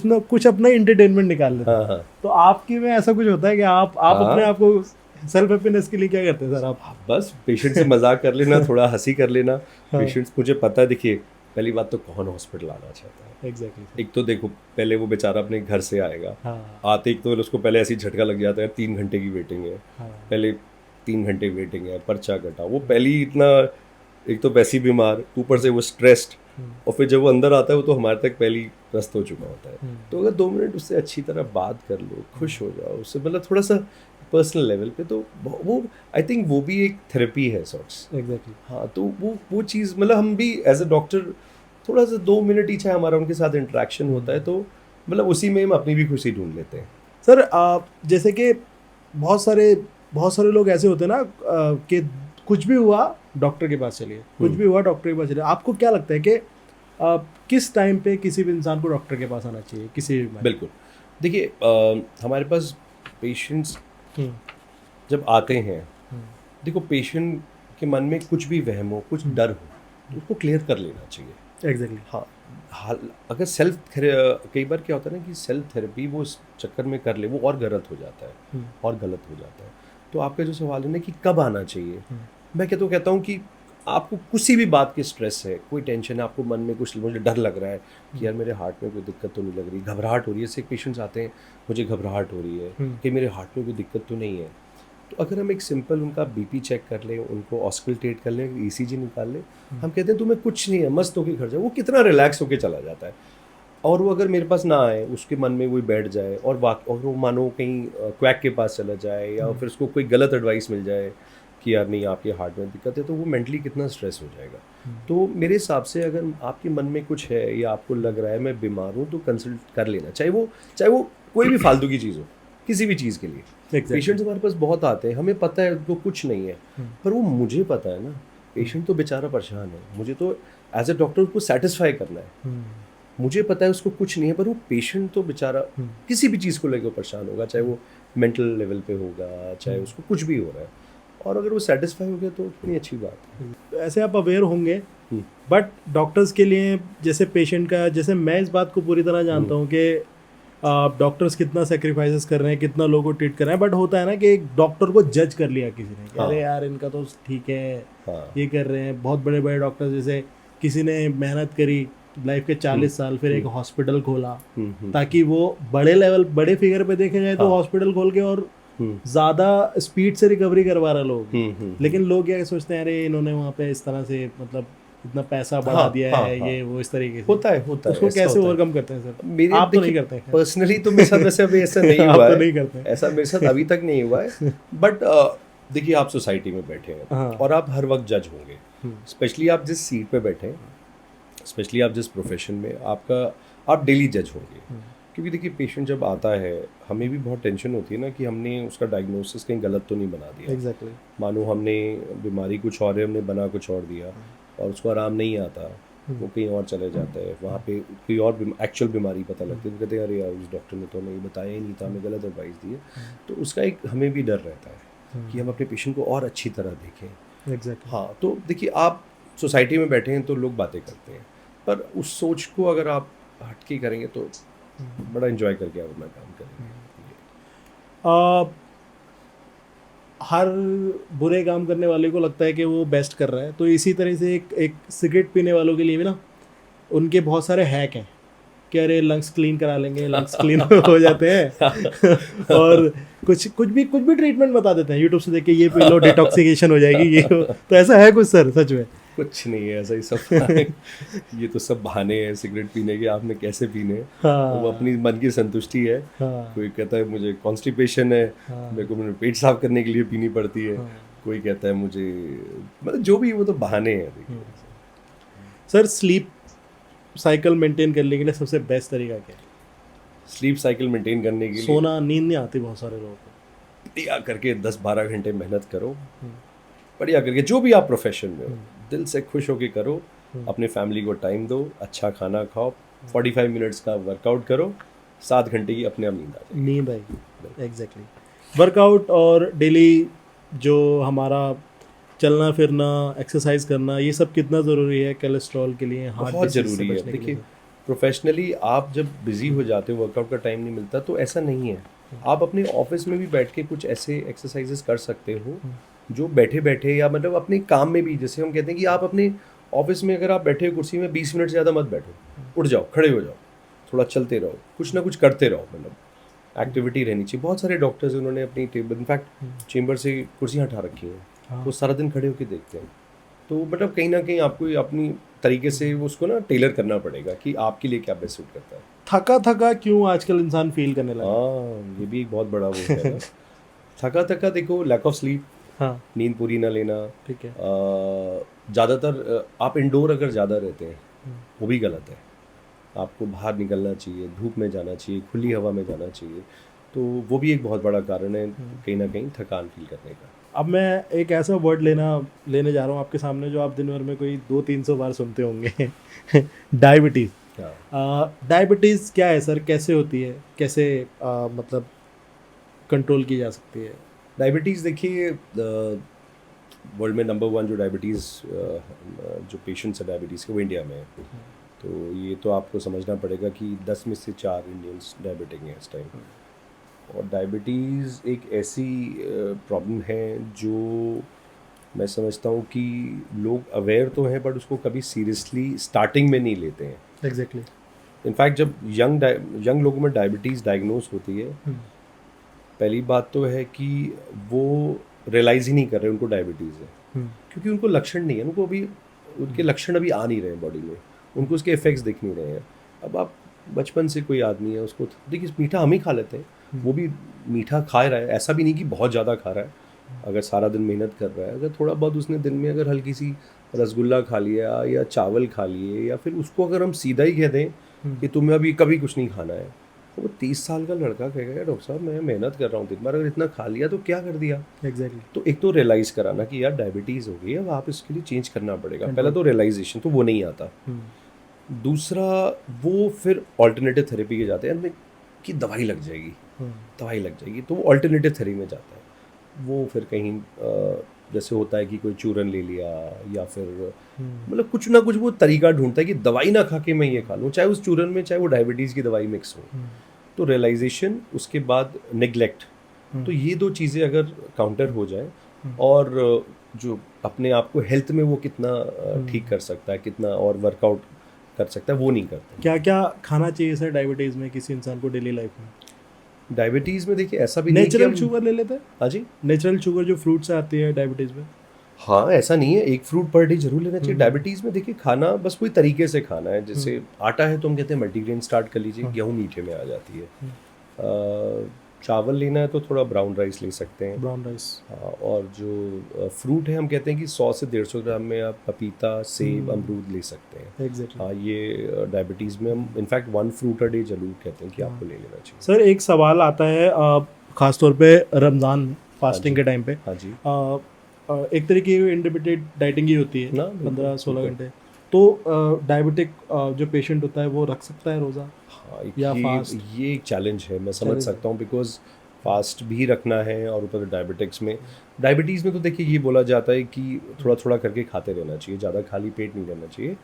ना कुछ अपना एंटरटेनमेंट निकाल लेते हैं। हाँ। तो आपकी में ऐसा कुछ होता है कि आप अपने आप को सेल्फ हैप्पीनेस के लिए क्या करते हैं सर आप? बस पेशेंट से मजाक कर लेना, थोड़ा हंसी कर लेना। पेशेंट्स मुझे पता है, देखिए पहली बात तो कौन हॉस्पिटल आना चाहता है। एग्जैक्टली। एक तो देखो पहले वो बेचारा अपने घर से आएगा, हाँ। आते ही तो उसको पहले ऐसी झटका लग जाता है, 3 घंटे की वेटिंग है। हाँ। पहले 3 घंटे वेटिंग है, पर्चा कटा, वो पहली इतना, एक तो वैसी बीमार, ऊपर से वो स्ट्रेस्ड, और फिर जब वो अंदर आता है वो तो हमारे तक पहली ग्रस्त हो चुका होता है। तो अगर 2 मिनट उससे अच्छी तरह बात कर लो, खुश हो जाओ उससे, मतलब थोड़ा सा पर्सनल लेवल पे, तो वो आई थिंक वो भी एक थेरेपी है सॉर्ट्स। एग्जैक्टली। हाँ, तो वो चीज़ मतलब हम भी एज अ डॉक्टर थोड़ा सा 2 मिनट ही चाहे हमारा उनके साथ इंटरेक्शन होता है, तो मतलब उसी में हम अपनी भी खुशी ढूंढ लेते हैं। सर जैसे कि बहुत सारे लोग ऐसे होते हैं ना कि कुछ भी हुआ डॉक्टर के पास चलिए, कुछ भी हुआ डॉक्टर के पास चलिए। आपको क्या लगता है कि किस टाइम पे किसी भी इंसान को डॉक्टर के पास आना चाहिए किसी भी? बिल्कुल, देखिए हमारे पास पेशेंट्स जब आते हैं, देखो पेशेंट के मन में कुछ भी वहम हो, कुछ डर हो, तो उसको क्लियर कर लेना चाहिए। एग्जैक्टली। हाँ, अगर कई बार क्या होता है ना कि सेल्फ थेरेपी वो इस चक्कर में कर ले, वो और गलत हो जाता है और गलत हो जाता है। तो आपका जो सवाल है ना कि कब आना चाहिए, मैं कहता हूँ कि आपको किसी भी बात की स्ट्रेस है, कोई टेंशन है, आपको मन में कुछ, मुझे डर लग रहा है कि यार मेरे हार्ट में कोई दिक्कत तो नहीं लग रही, घबराहट हो रही है, ऐसे पेशेंट्स आते हैं मुझे घबराहट हो रही है कि मेरे हार्ट में कोई दिक्कत तो नहीं है। तो अगर हम एक सिंपल उनका बीपी चेक कर लें, उनको ऑस्कल्टेट कर लें, ईसीजी निकाल लें, हम कहते हैं तुम्हें कुछ नहीं है, मस्त होके घर जाओ, वो कितना रिलैक्स होके चला जाता है। और वो अगर मेरे पास ना आए, उसके मन में कोई बैठ जाए और वो मानो कहीं क्वैक के पास चला जाए, या फिर उसको कोई गलत एडवाइस मिल जाए कि यार नहीं आपके हार्ट में दिक्कत है, तो वो मेंटली कितना स्ट्रेस हो जाएगा। तो मेरे हिसाब से अगर आपके मन में कुछ है या आपको लग रहा है मैं बीमार हूँ, तो कंसल्ट कर लेना, चाहे वो कोई भी फालतू की चीज़ हो, किसी भी चीज़ के लिए। पेशेंट्स हमारे पास बहुत आते हैं, हमें पता है उनको कुछ नहीं है, पर वो मुझे पता है ना, पेशेंट तो बेचारा परेशान है, मुझे तो एज ए डॉक्टर उसको सेटिस्फाई करना है। मुझे पता है उसको कुछ नहीं है, पर वो पेशेंट तो बेचारा किसी भी चीज़ को लेकर परेशान होगा, चाहे वो मेंटल लेवल पे होगा, चाहे उसको कुछ भी हो रहा है, और अगर वो सेटिस्फाई हो गया तो कितनी अच्छी बात है। ऐसे आप अवेयर होंगे, बट डॉक्टर्स के लिए जैसे पेशेंट का, जैसे मैं इस बात को पूरी तरह जानता हूँ कि डॉक्टर्स कितना सेक्रीफाइसेस कर रहे हैं, कितना लोगों को ट्रीट कर रहे हैं, बट होता है ना कि एक डॉक्टर को जज कर लिया किसी ने, अरे यार इनका तो ठीक है, ये कर रहे हैं। बहुत बड़े बड़े डॉक्टर्स, जैसे किसी ने मेहनत करी लाइफ के 40 साल, फिर एक हॉस्पिटल खोला ताकि वो बड़े फिगर पे देखे जाए तो हॉस्पिटल खोल के और ज़्यादा स्पीड से रिकवरी करवा रहा लोग। लेकिन लोग क्या सोचते हैं, अरे इन्होंने वहाँ पे इस तरह से मतलब इतना पैसा बढ़ा दिया है, ये वो इस तरीके से होता है। उसको कैसे ओवरकम करते हैं सर? आप तो नहीं करते हैं पर्सनली, तो मेरे साथ वैसे अभी ऐसा नहीं हुआ है, नहीं करते ऐसा मेरे साथ अभी तक नहीं हुआ है। बट देखिए आप सोसाइटी में बैठे हैं और आप हर वक्त जज होंगे, स्पेशली आप जिस सीट पे बैठे हैं, स्पेशली आप जिस प्रोफेशन में, आप डेली जज होंगे। क्योंकि देखिए पेशेंट जब आता है, हमें भी बहुत टेंशन होती है ना कि हमने उसका डायग्नोसिस कहीं गलत तो नहीं बना दिया। एग्जैक्टली। मानो हमने बीमारी कुछ और है, हमने बना कुछ और दिया और उसको आराम नहीं आता, वो कहीं और चले जाता है, वहाँ पे कोई और एक्चुअल बीमारी पता लगती है, तो कहते हैं अरे यार उस डॉक्टर ने तो हमें बताया ही नहीं था, हमें गलत एडवाइस दी है। तो उसका एक हमें भी डर रहता है कि हम अपने पेशेंट को और अच्छी तरह देखें। एग्जैक्टली। हाँ, तो देखिए आप सोसाइटी में बैठे हैं तो लोग बातें करते हैं, पर उस सोच को अगर आप हटके करेंगे तो बड़ा एंजॉय करके आप अपना काम करेंगे। हर बुरे काम करने वाले को लगता है कि वो बेस्ट कर रहा है, तो इसी तरह से एक सिगरेट पीने वालों के लिए भी ना उनके बहुत सारे हैक हैं कि अरे लंग्स क्लीन करा लेंगे, लंग्स क्लीन हो जाते हैं और कुछ भी ट्रीटमेंट बता देते हैं यूट्यूब से देख के, ये पी लो डिटॉक्सिकेशन हो जाएगी, ये तो ऐसा है कुछ सर सच में? कुछ नहीं है ऐसा ही सब ये तो सब बहाने हैं सिगरेट पीने के, आपने कैसे पीने हैं। हाँ, वो अपनी मन की संतुष्टि है। हाँ, कोई कहता है मुझे कॉन्स्टिपेशन है, हाँ, मेरे को मेरे पेट साफ करने के लिए पीनी पड़ती है। हाँ। कोई कहता है मुझे, मतलब जो भी, वो तो बहाने हैं देखिए। सर स्लीप साइकिल मेंटेन करने के लिए सबसे बेस्ट तरीका क्या है? स्लीप साइकिल मेंटेन करने के लिए सोना, नींद नहीं आती बहुत सारे लोगों को। बढ़िया करके 10-12 घंटे मेहनत करो, हम्म, बढ़िया करके जो भी आप प्रोफेशन में हो दिल से खुश होके करो, अपने फैमिली को टाइम दो, अच्छा खाना खाओ, 45 मिनट्स का वर्कआउट करो, 7 घंटे की अपने आप नींद आ जाएगी। नींद आएगी, एग्जैक्टली। वर्कआउट और डेली जो हमारा चलना फिरना, एक्सरसाइज करना, ये सब कितना ज़रूरी है कोलेस्ट्रॉल के लिए, हार्ट बहुत डिसीज से ज़रूरी है। बचने के देखिए लिए? प्रोफेशनली आप जब बिजी हो जाते हो, वर्कआउट का टाइम नहीं मिलता, तो ऐसा नहीं है। आप अपने ऑफिस में भी बैठ के कुछ ऐसे एक्सरसाइजेस कर सकते हो जो बैठे बैठे, या मतलब अपने काम में भी, जैसे हम कहते हैं कि आप अपने ऑफिस में अगर आप बैठे हो कुर्सी में 20 मिनट से ज़्यादा मत बैठो, उठ जाओ, खड़े हो जाओ, थोड़ा चलते रहो, कुछ ना कुछ करते रहो, मतलब एक्टिविटी रहनी चाहिए। बहुत सारे डॉक्टर्स उन्होंने अपनी टेबल, इनफैक्ट चेंबर से कुर्सियाँ हटा रखी हैं, हाँ। वो सारा दिन खड़े होकर देखते हैं। तो मतलब कहीं ना कहीं आपको अपनी तरीके से उसको ना टेलर करना पड़ेगा कि आपके लिए क्या बेस्ट सूट करता है। थका थका क्यों आजकल इंसान फील करने लगा? हाँ, ये भी एक बहुत बड़ा वो है ना। थका थका देखो, लैक ऑफ स्लीप, हाँ, नींद पूरी ना लेना। ठीक है। ज़्यादातर आप इंडोर अगर ज़्यादा रहते हैं वो भी गलत है। आपको बाहर निकलना चाहिए, धूप में जाना चाहिए, खुली हवा में जाना चाहिए। तो वो भी एक बहुत बड़ा कारण है कहीं ना कहीं थकान फील करने का। अब मैं एक ऐसा वर्ड लेने जा रहा हूँ आपके सामने जो आप दिन भर में कोई 200-300 बार सुनते होंगे। डायबिटीज़। हाँ, डायबिटीज़ क्या है सर, कैसे होती है, कैसे मतलब कंट्रोल की जा सकती है? डायबिटीज़ देखिए, वर्ल्ड में नंबर 1 जो डायबिटीज़ जो पेशेंट्स है डायबिटीज़ के, वो इंडिया में है। तो ये तो आपको समझना पड़ेगा कि 10 में से 4 इंडियंस डायबिटिक हैं इस टाइम। और डायबिटीज़ एक ऐसी प्रॉब्लम है जो मैं समझता हूँ कि लोग अवेयर तो हैं, बट उसको कभी सीरियसली स्टार्टिंग में नहीं लेते हैं। एग्जैक्टली। इनफैक्ट जब यंग लोगों में डायबिटीज़ डायग्नोस होती है, पहली बात तो है कि वो रियलाइज़ ही नहीं कर रहे उनको डायबिटीज़ है, क्योंकि उनको लक्षण नहीं है, उनको अभी उनके लक्षण अभी आ नहीं रहे हैं बॉडी में, उनको उसके इफ़ेक्ट्स दिख नहीं रहे हैं। अब आप बचपन से कोई आदमी है, उसको देखिए मीठा हम ही खा लेते हैं, वो भी मीठा खा रहा है, ऐसा भी नहीं कि बहुत ज़्यादा खा रहा है। अगर सारा दिन मेहनत कर रहा है, अगर थोड़ा बहुत उसने दिन में अगर हल्की सी रसगुल्ला खा लिया या चावल खा लिए, या फिर उसको अगर हम सीधा ही कह दें कि तुम्हें अभी कभी कुछ नहीं खाना है, तो वो 30 साल का लड़का कहेगा यार डॉक्टर साहब मैं मेहनत कर रहा हूँ दिन भर, अगर इतना खा लिया तो क्या कर दिया। एग्जैक्टली। तो एक तो रियलाइज़ कराना कि यार डायबिटीज़ हो गई है, अब आप इसके लिए चेंज करना पड़ेगा। पहला तो रियलाइजेशन, तो वो नहीं आता। दूसरा, वो फिर ऑल्टरनेटिव थेरेपी के जाते हैं कि दवाई लग जाएगी, दवाई लग जाएगी, तो वो ऑल्टरनेटिव थेरेपी में जाता है। वो फिर कहीं जैसे होता है कि कोई चूरन ले लिया, या फिर मतलब कुछ ना कुछ वो तरीका ढूंढता है कि दवाई ना खा के मैं ये खा लूँ, चाहे उस चूरन में चाहे वो डायबिटीज़ की दवाई मिक्स हो। तो रियलाइजेशन, उसके बाद नेग्लेक्ट, तो ये 2 चीज़ें अगर काउंटर हो जाए, और जो अपने आप को हेल्थ में वो कितना ठीक कर सकता है, कितना और वर्कआउट कर सकता है, वो नहीं करता। क्या क्या खाना चाहिए सर डायबिटीज़ में किसी इंसान को डेली लाइफ में? डायबिटीज़ में देखिए ऐसा भी नहीं कि नेचुरल हम, शुगर ले लेते हैं? हाँ जी, नेचुरल शुगर जो फ्रूट से आती है डायबिटीज़ में? हाँ, ऐसा नहीं है, एक फ्रूट पर डे जरूर लेना चाहिए। डायबिटीज़ में देखिए खाना बस कोई तरीके से खाना है। जैसे आटा है तो हम कहते हैं मल्टीग्रेन स्टार्ट कर लीजिए, गेहूँ मीठे में आ जाती है। चावल लेना है तो थोड़ा ब्राउन राइस ले सकते हैं। Brown rice. हाँ, और जो फ्रूट है हम कहते हैं कि 100 से 150 ग्राम में आप पपीता, सेब, अमरूद ले सकते हैं। एग्जैक्टली। हाँ, ये डायबिटीज़ में हम इनफैक्ट 1 फ्रूट अ डे जरूर कहते हैं कि आपको ले लेना चाहिए। सर एक सवाल आता है ख़ासतौर पे रमज़ान फास्टिंग के टाइम पे। हाँ जी, एक तरीके की इंटरमिटेड डाइटिंग ही होती है ना, 15-16 घंटे। तो डायबिटिक जो पेशेंट होता है वो रख सकता है रोज़ा हाँ, या फास्ट? ये एक चैलेंज है, मैं समझ चैलेंज सकता हूँ, बिकॉज फास्ट भी रखना है और ऊपर डायबिटिक्स में, डायबिटीज़ में तो देखिए ये बोला जाता है कि थोड़ा थोड़ा करके खाते रहना चाहिए, ज़्यादा खाली पेट नहीं रहना चाहिए।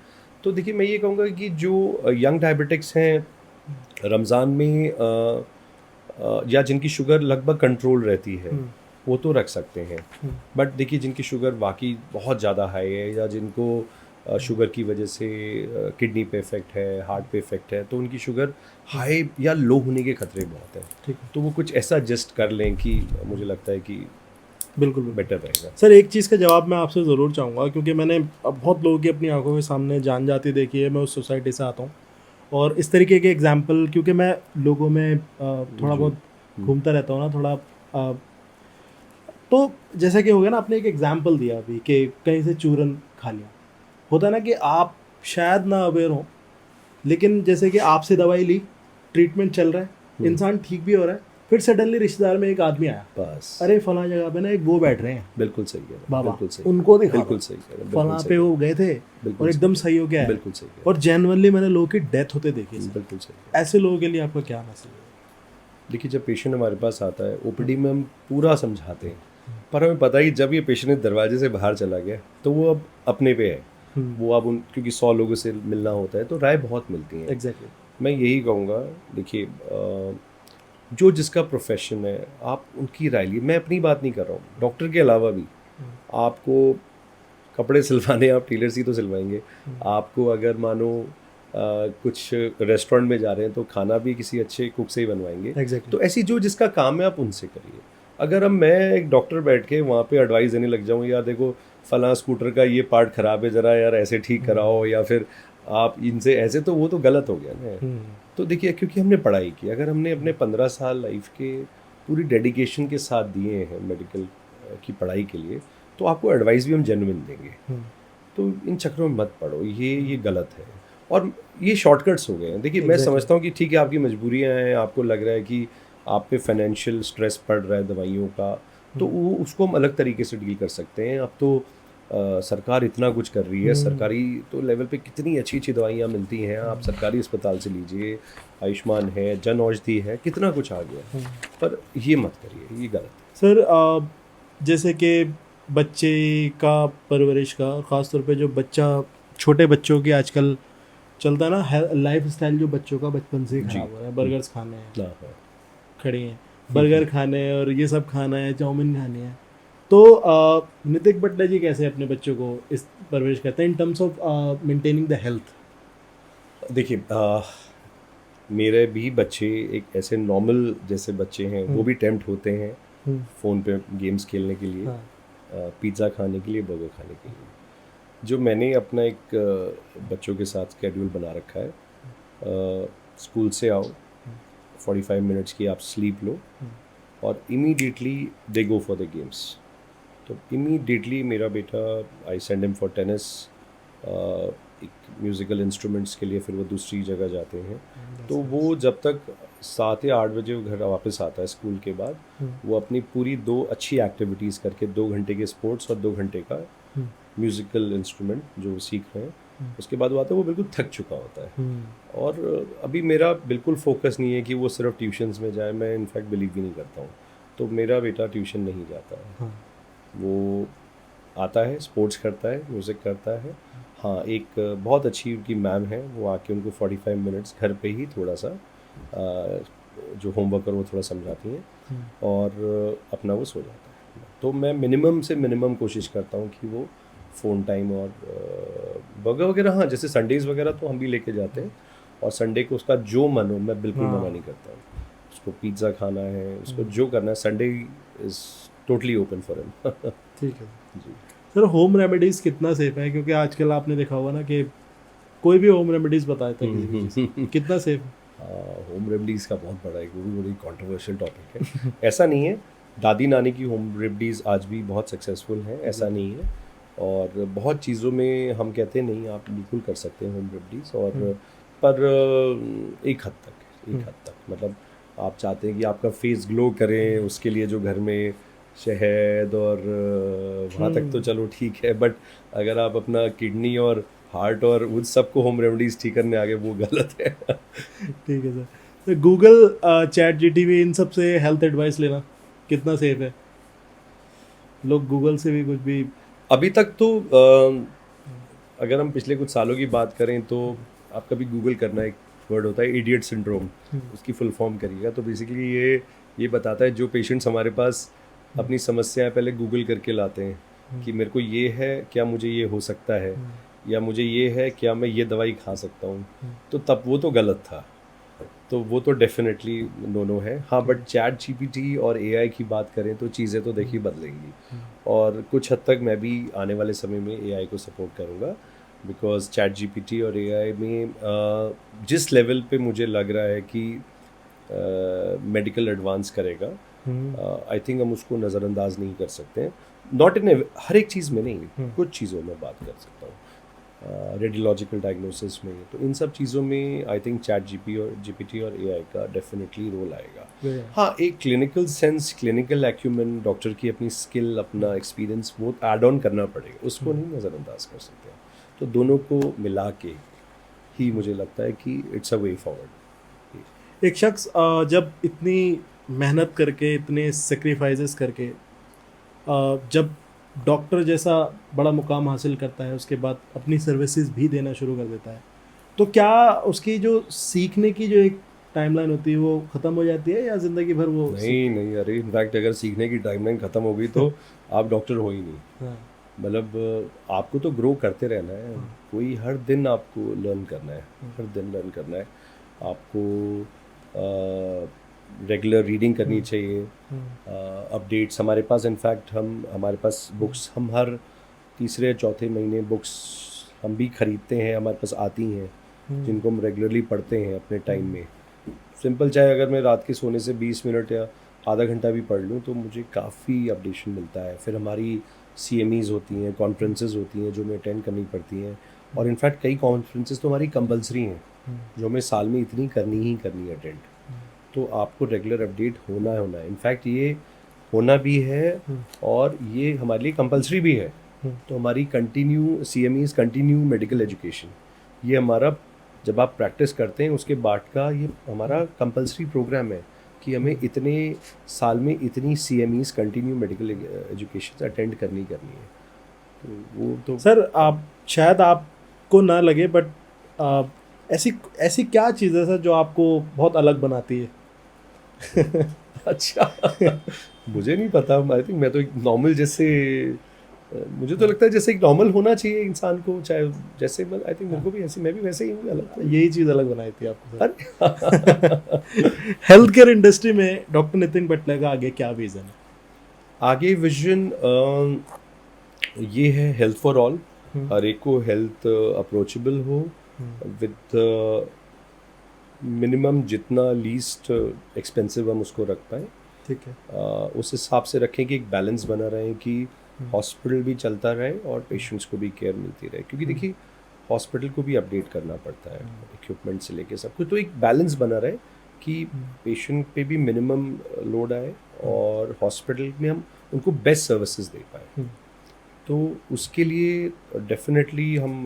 तो देखिए मैं ये कहूँगा कि जो यंग डायबिटिक्स हैं, रमज़ान में या जिनकी शुगर लगभग कंट्रोल रहती है, वो तो रख सकते हैं। बट देखिए जिनकी शुगर वाकई बहुत ज़्यादा हाई है, या जिनको शुगर की वजह से किडनी पे इफेक्ट है, हार्ट पे इफेक्ट है, तो उनकी शुगर हाई या लो होने के खतरे बहुत हैं। ठीक है। तो वो कुछ ऐसा एडजस्ट कर लें कि मुझे लगता है कि बिल्कुल बिल्कुल। बेटर रहेगा। सर एक चीज़ का जवाब मैं आपसे ज़रूर चाहूँगा, क्योंकि मैंने अब बहुत लोगों की अपनी आंखों के सामने जान जाती देखी है, मैं उस सोसाइटी से आता हूँ और इस तरीके के एग्जाम्पल, क्योंकि मैं लोगों में थोड़ा जी। बहुत घूमता रहता हूँ ना थोड़ा, तो जैसा कि हो गया ना, आपने एक एग्जाम्पल दिया अभी कि कहीं से चूरन खा लिया, होता है ना कि आप शायद ना अवेयर हो, लेकिन जैसे कि आपसे दवाई ली, ट्रीटमेंट चल रहा है, इंसान ठीक भी हो रहा है, फिर सडनली रिश्तेदार में एक आदमी आया, बस अरे फला जगह पे ना एक वो बैठ रहे हैं बिल्कुल सही कह रहे हैं, बाबा, बिल्कुल सही, उनको दिखा दो, बिल्कुल सही कह रहे हैं, बिल्कुल फला सही पे कह वो रहे हैं, गए थे बिल्कुल और सही एकदम कह सही हो गया रहे हैं, है, बिल्कुल सही कह रहे और जेनुअनली मैंने लोगों की डेथ होते देखे हैं, सर। बिल्कुल सही कह रहे हैं। ऐसे लोगों के लिए आपका क्या मैसेज है? देखिए, जब पेशेंट हमारे पास आता है ओपीडी में हम पूरा समझाते हैं, पर हमें पता ही जब ये पेशेंट दरवाजे से बाहर चला गया तो वो अब अपने पे है, वो अब उन क्योंकि 100 लोगों से मिलना होता है तो राय बहुत मिलती हैं। एग्जैक्टली। मैं यही कहूँगा, देखिए जो जिसका प्रोफेशन है आप उनकी राय लीजिए। मैं अपनी बात नहीं कर रहा हूँ, डॉक्टर के अलावा भी आपको कपड़े सिलवाने आप टेलर से ही तो सिलवाएंगे। आपको अगर मानो कुछ रेस्टोरेंट में जा रहे हैं तो खाना भी किसी अच्छे कुक से ही बनवाएंगे। एग्जैक्टली। तो ऐसी जो जिसका काम है आप उनसे करिए। अगर अब मैं एक डॉक्टर बैठ के वहाँ पे एडवाइस देने लग जाऊँ, यार देखो फलां स्कूटर का ये पार्ट ख़राब है, ज़रा यार ऐसे ठीक कराओ, या फिर आप इनसे ऐसे, तो वो तो गलत हो गया ना। तो देखिए, क्योंकि हमने पढ़ाई की, अगर हमने अपने 15 साल लाइफ के पूरी डेडिकेशन के साथ दिए हैं मेडिकल की पढ़ाई के लिए, तो आपको एडवाइस भी हम जेन्युइन देंगे। तो इन चक्करों में मत पड़ो, ये गलत है और ये शॉर्टकट्स हो गए हैं। देखिए, मैं समझता हूँ कि ठीक है आपकी मजबूरियाँ हैं, आपको लग रहा है कि आप पे फाइनेंशियल स्ट्रेस पड़ रहा है दवाइयों का, तो वो उसको हम अलग तरीके से डील कर सकते हैं। अब तो सरकार इतना कुछ कर रही है, सरकारी तो लेवल पे कितनी अच्छी अच्छी दवाइयाँ मिलती हैं, आप सरकारी अस्पताल से लीजिए, आयुष्मान है, जन औषधि है, कितना कुछ आ गया। पर ये मत करिए, ये गलत है। सर जैसे कि बच्चे का परवरिश का, ख़ासतौर पे जो बच्चा, छोटे बच्चों की आजकल चलता है ना लाइफ स्टाइल, जो बच्चों का बचपन से ही खराब हो रहा है, बर्गर्स खाने हैं, हाँ, खड़ी हैं बर्गर खाने हैं और ये सब खाना है, चाउमीन खानी है, तो नितिक बट्टा जी कैसे अपने बच्चों को इस परवरिश करते हैं in terms of maintaining the health? देखिए, मेरे भी बच्चे एक ऐसे नॉर्मल जैसे बच्चे हैं, वो भी टेम्प्ट होते हैं फ़ोन पे गेम्स खेलने के लिए, पिज़्ज़ा खाने के लिए, बर्गर खाने के लिए। जो मैंने अपना एक बच्चों के साथ स्केड्यूल बना रखा है, स्कूल से आओ, 45 मिनट्स की आप स्लीप लो और immediately they go for the games. तो इमीडिएटली मेरा बेटा, I send him for tennis, एक म्यूज़िकल इंस्ट्रूमेंट्स के लिए, फिर वो दूसरी जगह जाते हैं। तो वो जब तक 7 या 8 बजे वो घर वापस आता है स्कूल के बाद, वो अपनी पूरी 2 अच्छी एक्टिविटीज़ करके, 2 घंटे के स्पोर्ट्स और 2 घंटे का म्यूज़िकल इंस्ट्रूमेंट जो वो सीख रहे हैं, उसके बाद वो आता है, वो बिल्कुल थक चुका होता है। और अभी मेरा बिल्कुल फोकस नहीं है कि वो सिर्फ ट्यूशन्स में जाए, मैं इनफैक्ट बिलीव भी नहीं करता हूँ। तो मेरा बेटा ट्यूशन नहीं जाता है, वो आता है, स्पोर्ट्स करता है, म्यूज़िक करता है। हाँ, एक बहुत अच्छी उनकी मैम है, वो आके उनको 45 मिनट्स घर पे ही थोड़ा सा जो होमवर्क है वो थोड़ा समझाती हैं और अपना वो सो जाता है। तो मैं मिनिमम से मिनिमम कोशिश करता हूँ कि वो फ़ोन टाइम और बर्गर वगैरह, हाँ जैसे संडेज़ वगैरह तो हम भी लेके जाते हैं, और संडे को उसका जो मन हो, मैं बिल्कुल मना नहीं करता हूँ। उसको पिज़्ज़ा खाना है, उसको जो करना है, Sunday is totally open for him. ठीक है जी। सर होम रेमेडीज़ कितना सेफ है, क्योंकि आजकल आपने देखा होगा ना कि कोई भी होम रेमेडीज़ बताता है किसी भी चीज़ की, कितना सेफ है? होम रेमेडीज़ का बहुत बड़ा एक वो भी बड़ी कॉन्ट्रोवर्शियल टॉपिक है। ऐसा नहीं है, दादी नानी की होम रेमेडीज़ आज भी बहुत सक्सेसफुल हैं, ऐसा नहीं है। और बहुत चीज़ों में हम कहते हैं नहीं, आप बिल्कुल कर सकते हैं होम रेमेडीज़, और पर एक हद तक मतलब आप चाहते हैं कि आपका फेस ग्लो करे, उसके लिए जो घर में शहद और वहाँ तक तो चलो ठीक है, बट अगर आप अपना किडनी और हार्ट और उन सबको होम रेमेडीज़ ठीक करने आगे, वो गलत है। ठीक है सर। तो गूगल, चैट जीटीवी, इन सब से हेल्थ एडवाइस लेना कितना सेफ है? लोग गूगल से भी कुछ भी अभी तक तो अगर हम पिछले कुछ सालों की बात करें तो आप कभी गूगल करना, एक वर्ड होता है इडियट सिंड्रोम, उसकी फुल फॉर्म करिएगा तो बेसिकली ये बताता है, जो पेशेंट्स हमारे पास अपनी समस्याएं पहले गूगल करके लाते हैं कि मेरे को ये है, क्या मुझे ये हो सकता है, या मुझे ये है, क्या मैं ये दवाई खा सकता हूँ, तो तब वो तो गलत था। तो वो तो डेफिनेटली नो है। हाँ, बट चैट जीपीटी और एआई की बात करें तो चीज़ें तो देखिए बदलेंगी, और कुछ हद तक मैं भी आने वाले समय में एआई को सपोर्ट करूँगा, बिकॉज चैट जीपीटी और एआई में जिस लेवल पे मुझे लग रहा है कि मेडिकल एडवांस करेगा, आई थिंक हम उसको नज़रअंदाज नहीं कर सकते हैं। नॉट इन हर एक चीज़ में नहीं, कुछ चीज़ों में बात कर सकता हूँ, रेडियोलॉजिकल डायग्नोसिस में, तो इन सब चीज़ों में आई थिंक चैट जीपीटी और एआई का डेफिनेटली रोल आएगा। हाँ, एक clinical sense, clinical acumen, doctor की अपनी स्किल, अपना एक्सपीरियंस वो ऐड ऑन करना पड़ेगा, उसको नहीं नज़रअंदाज कर सकते। तो दोनों को मिला के ही मुझे लगता है कि इट्स अ वे फॉरवर्ड। एक शख्स जब इतनी मेहनत करके, इतने सेक्रीफाइसेस करके जब डॉक्टर जैसा बड़ा मुकाम हासिल करता है, उसके बाद अपनी सर्विसेज भी देना शुरू कर देता है, तो क्या उसकी जो सीखने की जो एक टाइमलाइन होती है वो ख़त्म हो जाती है, या ज़िंदगी भर वो नहीं, अरे इनफैक्ट अगर सीखने की टाइमलाइन ख़त्म हो गई तो आप डॉक्टर हो ही नहीं। हाँ, मतलब आपको तो ग्रो करते रहना है, कोई हर दिन आपको लर्न करना है, हर दिन लर्न करना है आपको। रेगुलर रीडिंग करनी चाहिए, अपडेट्स हमारे पास, इनफैक्ट हमारे पास बुक्स, हम हर तीसरे चौथे महीने बुक्स हम भी ख़रीदते हैं, हमारे पास आती हैं जिनको हम रेगुलरली पढ़ते हैं अपने टाइम में। सिंपल, चाहे अगर मैं रात के सोने से 20 मिनट या आधा घंटा भी पढ़ लूँ तो मुझे काफ़ी अपडेशन मिलता है। फिर हमारी CMEs होती हैं, कॉन्फ्रेंसेस होती हैं जो मैं अटेंड करनी पड़ती हैं, और इनफैक्ट कई कॉन्फ्रेंसेस तो हमारी कंपलसरी हैं जो हमें साल में इतनी करनी ही करनी है अटेंड। तो आपको रेगुलर अपडेट होना है, इनफैक्ट ये होना भी है और ये हमारे लिए कंपलसरी भी है। तो हमारी continue CMEs, continue medical education, ये हमारा जब आप प्रैक्टिस करते हैं उसके बाद का ये हमारा कंपलसरी प्रोग्राम है कि हमें इतने साल में इतनी CMEs, continue medical education attend करनी है। तो वो तो सर, आप शायद आपको ना लगे, बट ऐसी क्या चीज़ है सर जो आपको बहुत अलग बनाती है? अच्छा, मुझे नहीं पता। आई थिंक मैं तो एक नॉर्मल जैसे, मुझे तो लगता है जैसे एक नॉर्मल होना चाहिए इंसान को, चाहे जैसे आई थिंक मेरे को भी ऐसे, मैं भी वैसे ही हूँ, अलग तो यही चीज़ अलग बनाई थी आपको सर। हेल्थ केयर इंडस्ट्री में डॉक्टर नितिन बटले का आगे क्या विजन है? आगे विजन ये है हेल्थ फॉर ऑल, हर एक को हेल्थ अप्रोचेबल हो, विद मिनिमम जितना लीस्ट एक्सपेंसिव हम उसको रख पाए, ठीक है। उस हिसाब से रखें कि एक बैलेंस बना रहे कि हॉस्पिटल भी चलता रहे और पेशेंट्स को भी केयर मिलती रहे, क्योंकि देखिए हॉस्पिटल को भी अपडेट करना पड़ता है, इक्विपमेंट से लेके सब कुछ, तो एक बैलेंस बना रहे कि पेशेंट पे भी मिनिमम लोड आए और हॉस्पिटल में हम उनको बेस्ट सर्विसेज दे पाए। तो उसके लिए डेफिनेटली हम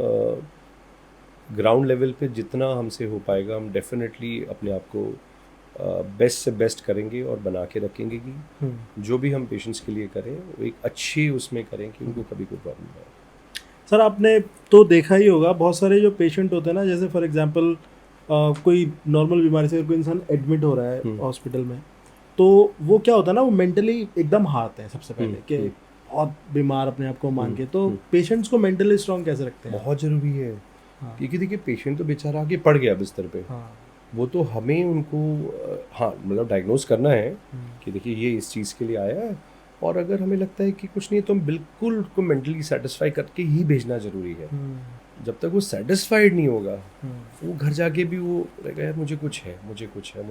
ग्राउंड लेवल पे जितना हमसे हो पाएगा हम डेफिनेटली अपने आप को बेस्ट से बेस्ट करेंगे और बना के रखेंगे कि जो भी हम पेशेंट्स के लिए करें वो एक अच्छी उसमें करें कि उनको कभी कोई प्रॉब्लम ना हो। सर, आपने तो देखा ही होगा बहुत सारे जो पेशेंट होते हैं ना, जैसे फॉर एग्जांपल कोई नॉर्मल बीमारी से कोई इंसान एडमिट हो रहा है हॉस्पिटल में, तो वो क्या होता है ना, वो मेंटली एकदम हारते हैं सबसे पहले कि बहुत बीमार अपने आप को मान के। तो पेशेंट्स को मेंटली स्ट्रांग कैसे रखते हैं? बहुत ज़रूरी है, क्योंकि देखिए पेशेंट तो बेचारा आगे पड़ गया बिस्तर पे, वो तो हमें उनको हाँ मतलब डायग्नोस करना है कि देखिए ये इस चीज़ के लिए आया है, और अगर हमें लगता है कि कुछ नहीं तो हम बिल्कुल उसको मेंटली सेटिस्फाई करके ही भेजना ज़रूरी है। जब तक वो सेटिस्फाइड नहीं होगा वो घर जाके भी वो रहेगा यार मुझे कुछ है, मुझे कुछ हो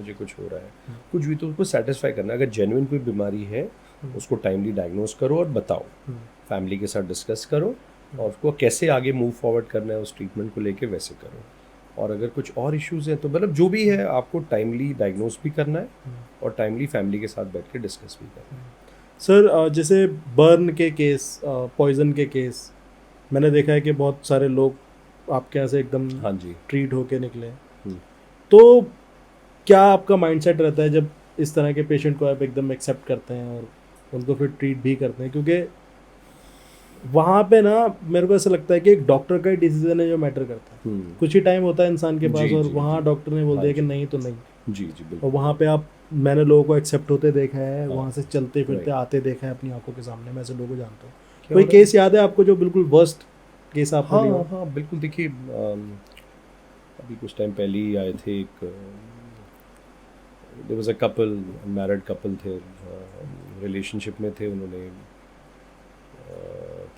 रहा है, कुछ भी, तो उसको सेटिस्फाई करना। अगर जेन्युइन कोई बीमारी है उसको टाइमली डायग्नोस करो और बताओ, फैमिली के साथ डिस्कस करो और उसको कैसे आगे मूव फॉरवर्ड करना है उस ट्रीटमेंट को लेके वैसे करो। और अगर कुछ और इश्यूज़ हैं तो मतलब जो भी है आपको टाइमली डायग्नोस भी करना है और टाइमली फैमिली के साथ बैठ के डिस्कस भी करना है। सर, जैसे बर्न के केस, पॉइजन के केस, मैंने देखा है कि बहुत सारे लोग आपके यहाँ से एकदम हाँ जी ट्रीट होके निकले। तो क्या आपका माइंडसेट रहता है जब इस तरह के पेशेंट को आप एकदम एक्सेप्ट करते हैं और उनको फिर ट्रीट भी करते हैं? क्योंकि वहाँ पे ना मेरे को ऐसा लगता है कि एक डॉक्टर का ही डिसीजन है जो मैटर करता है। कुछ ही टाइम होता है इंसान के पास और वहाँ डॉक्टर ने बोल दिया कि नहीं तो नहीं। जी बिल्कुल। और वहाँ पे मैंने लोगों को एक्सेप्ट होते देखा है, वहाँ से चलते फिरते आते देखा है अपनी आंखों के सामने। मैं ऐसे लोगों को जानता हूँ। कोई केस याद है आपको जो बिल्कुल वर्स्ट केस आपको लिया? हाँ बिल्कुल। देखिए अभी कुछ टाइम पहले ही आए थे, एक there was a couple, married couple थे, रिलेशनशिप में थे, उन्होंने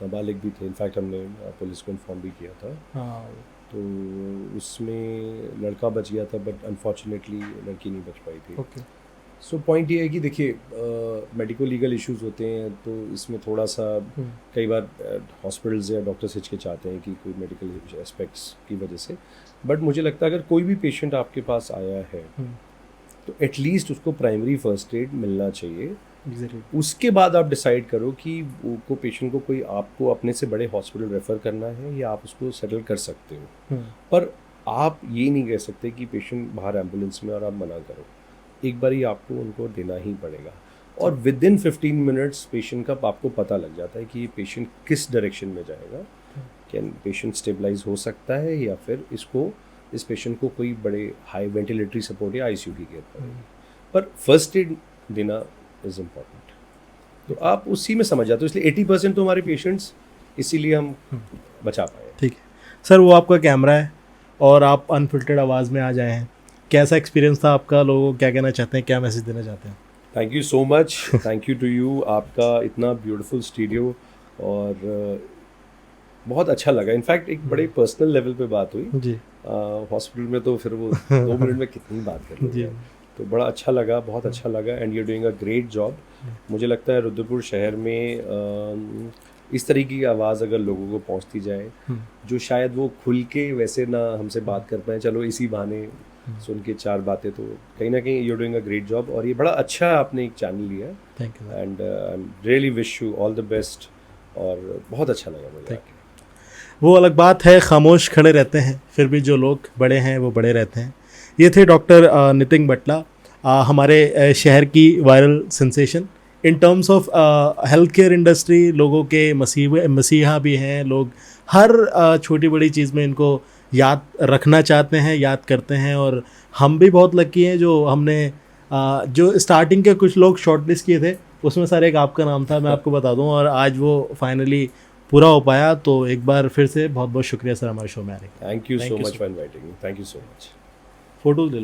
नाबालिग भी थे, इनफैक्ट हमने पुलिस को इन्फॉर्म भी किया था। हाँ, तो उसमें लड़का बच गया था, बट अनफॉर्चुनेटली लड़की नहीं बच पाई थी। ओके। सो पॉइंट ये है कि देखिए मेडिको लीगल इश्यूज होते हैं, तो इसमें थोड़ा सा कई बार हॉस्पिटल्स या डॉक्टर्स हिचकिचाते हैं कि कोई मेडिकल एस्पेक्ट्स की वजह से, बट मुझे लगता है अगर कोई भी पेशेंट आपके पास आया है तो एटलीस्ट उसको प्राइमरी फर्स्ट एड मिलना चाहिए। एग्जैक्टली। उसके बाद आप डिसाइड करो कि वो पेशेंट को कोई आपको अपने से बड़े हॉस्पिटल रेफ़र करना है या आप उसको सेटल कर सकते हो, पर आप ये नहीं कह सकते कि पेशेंट बाहर एम्बुलेंस में और आप मना करो। एक बार ही आपको उनको देना ही पड़ेगा, और विद इन 15 मिनट्स पेशेंट का आपको पता लग जाता है कि ये पेशेंट किस डायरेक्शन में जाएगा। कैन पेशेंट स्टेबलाइज हो सकता है या फिर इस पेशेंट को कोई बड़े हाई वेंटिलेटरी सपोर्ट या आईसीयू की केयर पड़ेगी। पर फर्स्ट एड देना इज़ इम्पॉर्टेंट, तो आप उसी में समझ जाते हो। इसलिए 80% तो हमारे पेशेंट्स इसीलिए हम बचा पाए। ठीक है सर, वो आपका कैमरा है और आप अनफिल्टर्ड आवाज़ में आ जाए हैं, कैसा एक्सपीरियंस था आपका? लोगों को क्या कहना चाहते हैं, क्या मैसेज देना चाहते हैं? Thank you so much, thank you to you. आपका इतना ब्यूटीफुल स्टूडियो, और बहुत अच्छा लगा। इनफैक्ट एक बड़े पर्सनल लेवल पे बात हुई जी। हॉस्पिटल में, तो फिर वो 2 मिनट में कितनी बात कर जी। लो, तो बड़ा अच्छा लगा, बहुत अच्छा लगा। And you are doing a great job. मुझे लगता है रुद्रपुर शहर में इस तरीके की आवाज़ अगर लोगों को पहुंचती जाए, जो शायद वो खुल के वैसे ना हमसे बात कर पाए, चलो इसी बहाने सुन के 4 बातें, तो कहीं ना कहीं you are doing a great job. और ये बड़ा अच्छा आपने एक चैनल लिया, thank you. And I am really wish you all the best, और बहुत अच्छा लगा मुझे आके। वो अलग बात है, खामोश खड़े रहते हैं, फिर भी जो लोग बड़े हैं वो बड़े रहते हैं। ये थे डॉक्टर नितिन बटला, हमारे शहर की viral sensation in terms of health care industry. लोगों के मसीहा भी हैं, लोग हर छोटी बड़ी चीज़ में इनको याद रखना चाहते हैं, याद करते हैं। और हम भी बहुत लकी हैं जो हमने जो स्टार्टिंग के कुछ लोग शॉर्टलिस्ट किए थे, उसमें सर एक आपका नाम था, मैं आपको बता दूं, और आज वो फाइनली पूरा हो पाया। तो एक बार फिर से बहुत बहुत शुक्रिया सर हमारे शो में आने का। Thank you so much for inviting me, thank you so much. Photo ले लो।